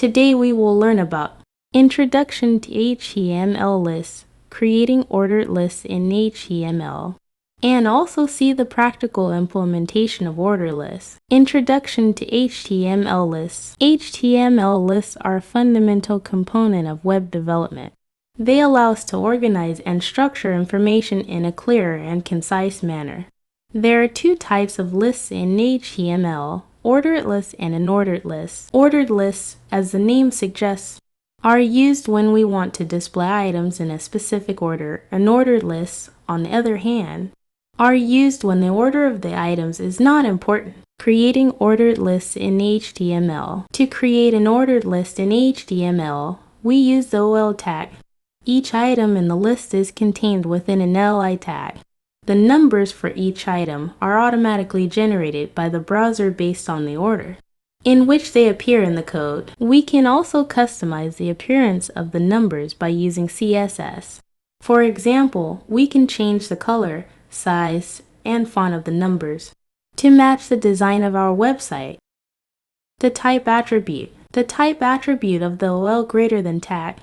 Today we will learn about Introduction to HTML lists, creating ordered lists in HTML, and also see the practical implementation of order lists. Introduction to HTML lists. HTML lists are a fundamental component of web development. They allow us to organize and structure information in a clear and concise manner. There are two types of lists in HTML, ordered lists and unordered lists. Ordered lists, as the name suggests, are used when we want to display items in a specific order. Unordered lists, on the other hand, are used when the order of the items is not important. Creating ordered lists in HTML. To create an ordered list in HTML, we use the OL tag. Each item in the list is contained within an li tag. The numbers for each item are automatically generated by the browser based on the order in which they appear in the code. We can also customize the appearance of the numbers by using CSS. For example, we can change the color, size, and font of the numbers to match the design of our website. The type attribute. The type attribute of the OL greater than tag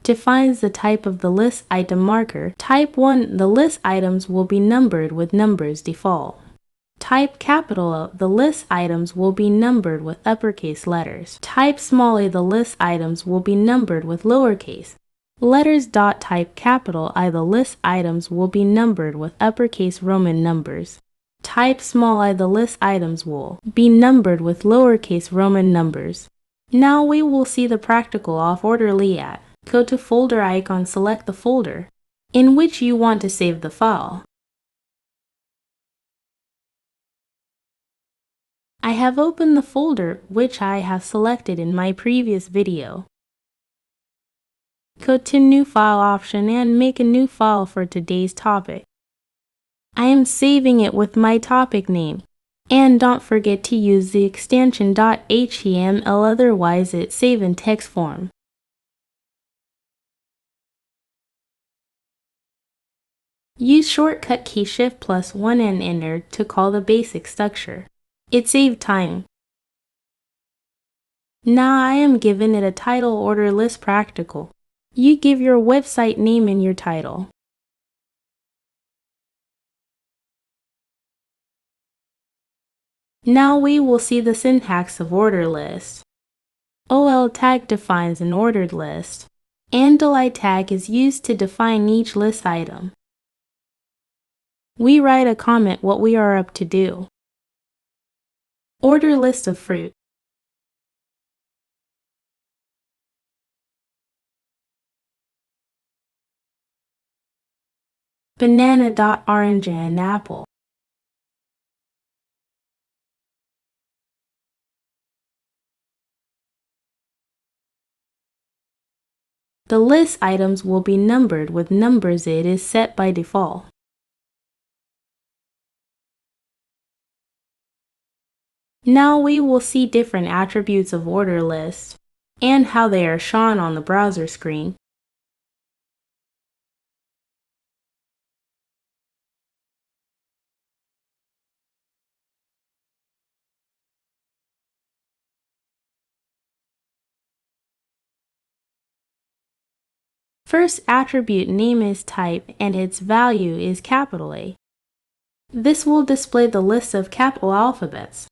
defines the type of the list item marker. Type 1, the list items will be numbered with numbers default. Type capital, the list items will be numbered with uppercase letters. Type small a, the list items will be numbered with lowercase letters. Type capital I, the list items will be numbered with uppercase Roman numbers. Type small I, the list items will be numbered with lowercase Roman numbers. Now we will see the practical off-order layout. Go to folder icon, select the folder in which you want to save the file. I have opened the folder which I have selected in my previous video. Go to New File option and make a new file for today's topic. I am saving it with my topic name. And don't forget to use the extension .html, otherwise it's saved in text form. Use shortcut key Shift+1 and Enter to call the basic structure. It saved time. Now I am giving it a title order list practical. You give your website name in your title. Now we will see the syntax of order list. OL tag defines an ordered list, and li tag is used to define each list item. We write a comment what we are up to do. Order list of fruit. Banana. Orange and apple. The list items will be numbered with numbers. It is set by default. Now we will see different attributes of order list and how they are shown on the browser screen. First attribute name is type and its value is capital A. This will display the list of capital alphabets.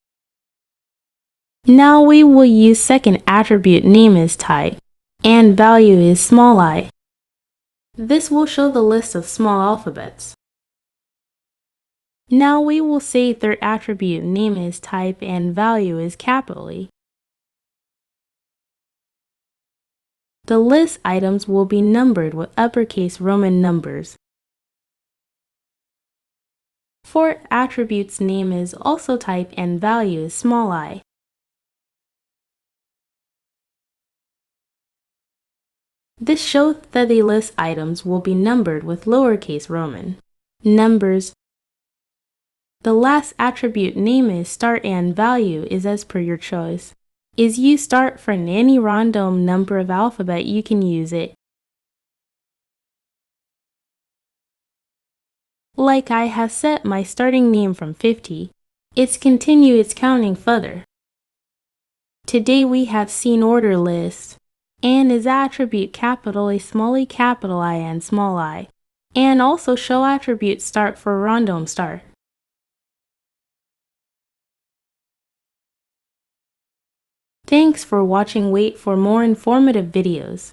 Now we will use second attribute name is type and value is small I. This will show the list of small alphabets. Now we will say third attribute name is type and value is capital E. The list items will be numbered with uppercase Roman numbers. Fourth attribute's name is also type and value is small I. This shows that the list items will be numbered with lowercase Roman numbers. The last attribute name is start and value is as per your choice. Is you start from any random number of alphabet, you can use it. Like I have set my starting name from 50. It's continue its counting further. Today we have seen order list, and is attribute capital A small e capital I and small I, and also show attribute start for random start. Thanks for watching. Wait for more informative videos.